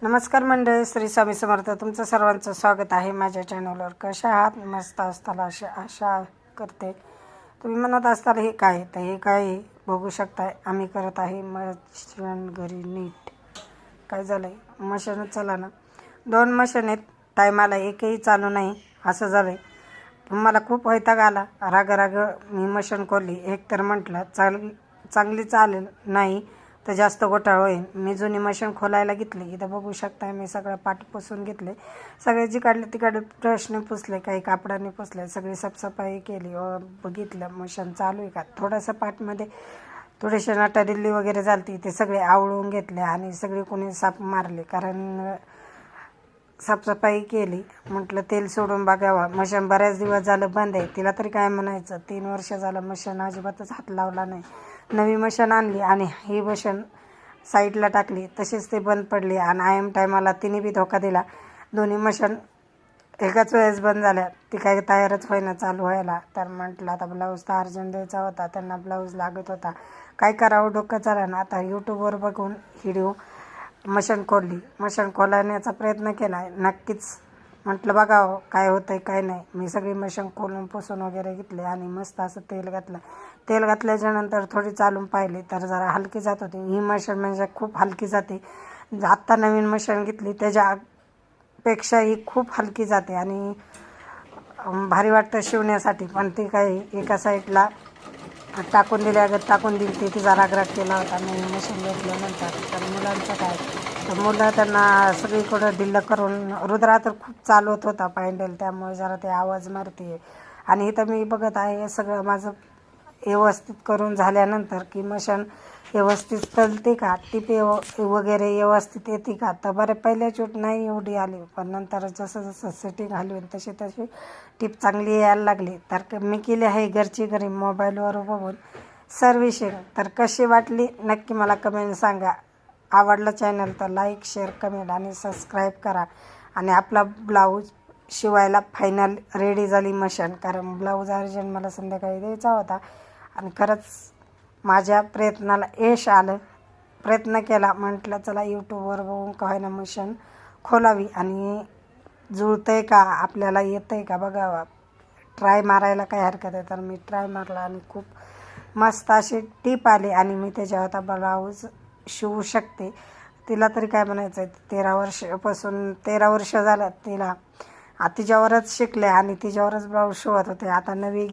नमस्कार मंडळी, श्री स्वामी समर्थ. तुमचं सर्वांचं स्वागत आहे माझ्या चॅनलवर. कशा आहात? मस्त असताल अशी आशा करते. तुम्ही म्हणत असताल हे काय, तर हे काय बघू शकताय. आम्ही करत आहे मशीन घरी नीट. काय झालं आहे, मशीनच चला ना. 2 मशीन आहेत, टायमाला एकही चालू नाही असं झालं आहे. मला खूप वैताग आला. राग मी मशीन खोलली. एक तर म्हटलं चांगली चालेल, नाही तर जास्त घोटाळा होईल. मी जुनी मशीन खोलायला घेतली. इथं बघू शकता मी सगळं पाट पुसून घेतले. सगळे जिकडले तिकडे ब्रशने पुसले, काही कापडाने पुसले, सगळी साफसफाई केली व बघितलं मशीन चालू आहे का. थोडंसं पाटमध्ये थोडीशी नटादिल्ली वगैरे झाली, ते सगळे आवळून घेतले आणि सगळे कोणी साफ मारले. कारण साफसफाई केली. म्हटलं तेल सोडून बघावं. मशीन बऱ्याच दिवस झालं बंद आहे. तिला तरी काय म्हणायचं, 3 वर्ष झालं मशीन अजिबातच हात लावला नाही. नवी मशीन आणली आणि ही मशीन साईडला टाकली, तसेच ते बंद पडली. आणि आयम टायमाला तिने बी धोका दिला. दोन्ही मशीन एकाच वेळेस बंद झाल्या. ती काही तयारच होईना चालू व्हायला. तर म्हटलं आता ब्लाऊज तर अर्जंट द्यायचा होता, त्यांना ब्लाऊज लागत होता. काय करावं डोकं चाला ना. आता यूट्यूबवर बघून व्हिडिओ मशीन खोलली. मशीन खोलण्याचा प्रयत्न केला. नक्कीच म्हटलं बघावं काय होतं आहे काय नाही. मी सगळी मशीन खोलून पुसून वगैरे घेतले आणि मस्त असं तेल घातलं. तेल घातल्याच्यानंतर थोडी चालून पाहिली तर जरा हलकी जात होती. ही मशीन म्हणजे खूप हलकी जाते. आत्ता नवीन मशीन घेतली त्याच्यापेक्षा ही खूप हलकी जाते आणि भारी वाटतं शिवण्यासाठी. पण ती काही एका साईडला टाकून दिल्यागत टाकून दिली. ती तिचा रागराग केला होता नवीन मशीन घेतल्यानंतर. तर मुलांचं काय, तर मुलं त्यांना सगळीकडं ढिल्लं करून, रुद्रा तर खूप चालवत होता पॅन्डल, त्यामुळे जरा ते आवाज मारते. आणि इथं मी बघत आहे हे सगळं माझं व्यवस्थित करून झाल्यानंतर की मशीन व्यवस्थित चालते का, टिप वगैरे व्यवस्थित येते का. तर बरं पहिल्या चूट नाही एवढी आली, पण नंतर जसं जसं सेटिंग हलवेल तशी टिप चांगली यायला लागली. तर मी केली आहे घरची घरी मोबाईलवर बघून सर्व्हिसिंग. तर कशी वाटली नक्की मला कमेंट सांगा. आवडलं चॅनल तर लाईक, शेअर, कमेंट आणि सबस्क्राईब करा. आणि आपला ब्लाऊज शिवायला फायनल रेडी झाली मशीन. कारण ब्लाऊज अर्जंट मला संध्याकाळी द्यायचा होता आणि खरंच माझ्या प्रयत्नाला यश आलं. प्रयत्न केला, म्हटलं चला यूट्यूबवर बघून काय ना मशीन खोलावी आणि जुळतं आहे का, आपल्याला येतं आहे का बघावा. ट्राय मारायला काय हरकत आहे. तर मी ट्राय मारला आणि खूप मस्त अशी टीप आली आणि मी त्याच्यावर आता ब्लाऊज शिवू शकते. तिला तरी काय म्हणायचं आहे, 13 वर्ष झालं तिला. तिच्यावरच शिकले आणि तिच्यावरच ब्लाऊज शिवत होते. आता नवी